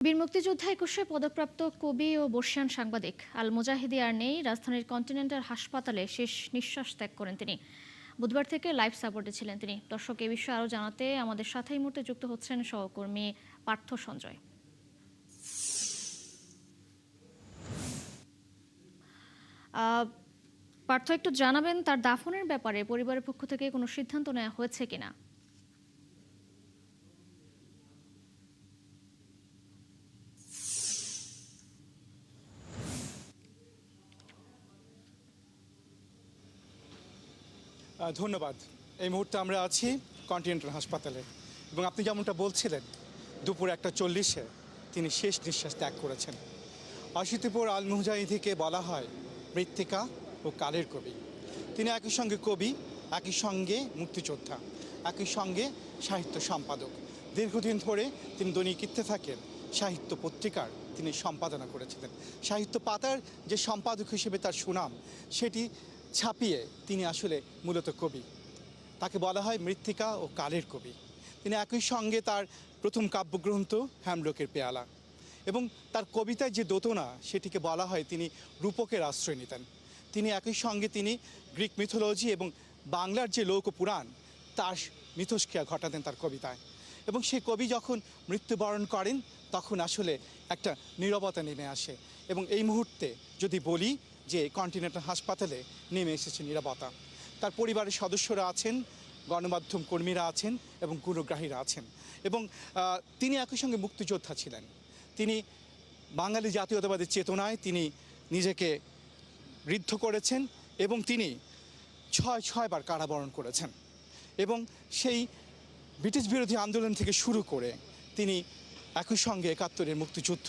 বীর মুক্তিযোদ্ধা একুশে পদকপ্রাপ্ত কবি ও বর্ষিয়ান সাংবাদিক আল মুজাহিদি আর নেই। রাজধানীর কন্টিনেন্টাল হাসপাতালে শেষ নিঃশ্বাস ত্যাগ করেন তিনি। বুধবার থেকে লাইফ সাপোর্টে ছিলেন তিনি। দর্শক, এ বিষয়ে আরও জানাতে আমাদের সাথে এই মুহূর্তে যুক্ত হচ্ছেন সহকর্মী পার্থ সঞ্জয়। পার্থ, একটু জানাবেন তার দাফনের ব্যাপারে পরিবারের পক্ষ থেকে কোনো সিদ্ধান্ত নেওয়া হয়েছে কিনা? ধন্যবাদ। এই মুহূর্তে আমরা আছি কন্টিনেন্টাল হাসপাতালে এবং আপনি যেমনটা বলছিলেন, দুপুর 1:40-এ তিনি শেষ নিঃশ্বাস ত্যাগ করেছেন। অশীতিপুর আল মুজাহিদিকে বলা হয় মৃত্তিকা ও কালের কবি। তিনি একই সঙ্গে কবি, একই সঙ্গে মুক্তিযোদ্ধা, একই সঙ্গে সাহিত্য সম্পাদক। দীর্ঘদিন ধরে তিনি দৈনিক ইত্তেফাকের সাহিত্য পত্রিকার তিনি সম্পাদনা করেছিলেন। সাহিত্য পাতার যে সম্পাদক হিসেবে তার সুনাম, সেটি ছাপিয়ে তিনি আসলে মূলত কবি। তাকে বলা হয় মৃত্তিকা ও কালের কবি। তিনি একই সঙ্গে তার প্রথম কাব্যগ্রন্থ হ্যামলকের পেয়ালা এবং তার কবিতায় যে দোতনা, সেটিকে বলা হয় তিনি রূপকের আশ্রয় নিতেন। তিনি একই সঙ্গে তিনি গ্রিক মিথোলজি এবং বাংলার যে লোকপুরাণ, তার মিথস্ক্রিয়া ঘটাতেন তার কবিতায়। এবং সেই কবি যখন মৃত্যুবরণ করেন, তখন আসলে একটা নীরবতা নেমে আসে। এবং এই মুহূর্তে যদি বলি যে কন্টিনেন্টাল হাসপাতালে নেমে এসেছে নীরবতা। তার পরিবারের সদস্যরা আছেন, গণমাধ্যম কর্মীরা আছেন এবং গুণগ্রাহীরা আছেন। এবং তিনি একই সঙ্গে মুক্তিযোদ্ধা ছিলেন। তিনি বাঙালি জাতীয়তাবাদের চেতনায় তিনি নিজেকে ঋদ্ধ করেছেন এবং তিনি ছয়বার কারাবরণ করেছেন। এবং সেই ব্রিটিশ বিরোধী আন্দোলন থেকে শুরু করে তিনি একই সঙ্গে 71-এর মুক্তিযুদ্ধ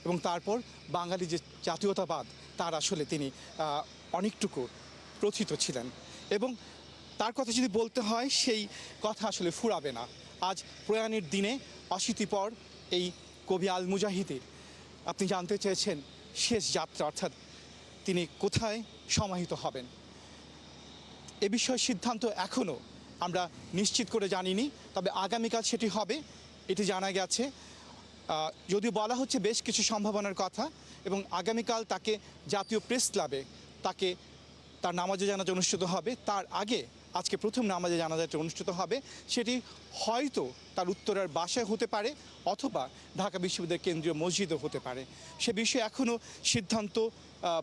এবং তারপর বাঙালি যে জাতীয়তাবাদ, তার আসলে তিনি অনেকটুকু প্রথিত ছিলেন। এবং তার কথা যদি বলতে হয়, সেই কথা আসলে ফুরাবে না। আজ প্রয়াণের দিনে অশীতিপর এই কবি আল মুজাহিদির আপনি জানতে চেয়েছেন শেষ যাত্রা, অর্থাৎ তিনি কোথায় সমাহিত হবেন। এ বিষয়ে সিদ্ধান্ত এখনও আমরা নিশ্চিত করে জানিনি, তবে আগামীকাল সেটি হবে, এটি জানা গেছে। যদিও বলা হচ্ছে বেশ কিছু সম্ভাবনার কথা, এবং আগামীকাল তাকে জাতীয় প্রেস ক্লাবে তাকে তার নামাজে জানাজা অনুষ্ঠিত হবে। তার আগে আজকে প্রথম নামাজে জানাজাটা অনুষ্ঠিত হবে। সেটি হয়তো তার উত্তরার বাসায় হতে পারে, অথবা ঢাকা বিশ্ববিদ্যালয়ের কেন্দ্রীয় মসজিদও হতে পারে। সে বিষয়ে এখনও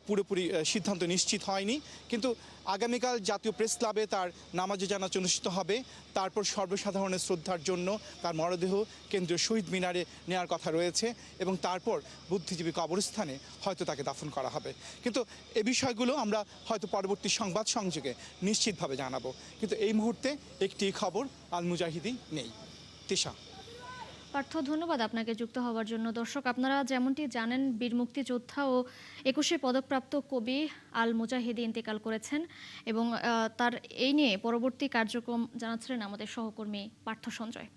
পুরোপুরি সিদ্ধান্ত নিশ্চিত হয়নি। কিন্তু আগামীকাল জাতীয় প্রেস ক্লাবে তার নামাজে জানাজা অনুষ্ঠিত হবে। তারপর সর্বসাধারণের শ্রদ্ধার জন্য তার মরদেহ কেন্দ্রীয় শহীদ মিনারে নেওয়ার কথা রয়েছে, এবং তারপর বুদ্ধিজীবী কবরস্থানে হয়তো তাকে দাফন করা হবে। কিন্তু এ বিষয়গুলো আমরা হয়তো পরবর্তী সংবাদ সংযোগে নিশ্চিতভাবে জানাবো। কিন্তু এই মুহূর্তে একটি খবর, আল মুজাহিদি নেই। তিশা। পার্থ, ধন্যবাদ আপনাকে যুক্ত হওয়ার জন্য। দর্শক, আপনারা যেমনটি জানেন, বীর মুক্তিযোদ্ধা ও 21-এ পদকপ্রাপ্ত কবি আল মুজাহিদি ইন্তেকাল করেছেন, এবং তার এই নিয়ে পরবর্তী কার্যক্রম জানাচ্ছিলেন আমাদের সহকর্মী পার্থ সঞ্জয়।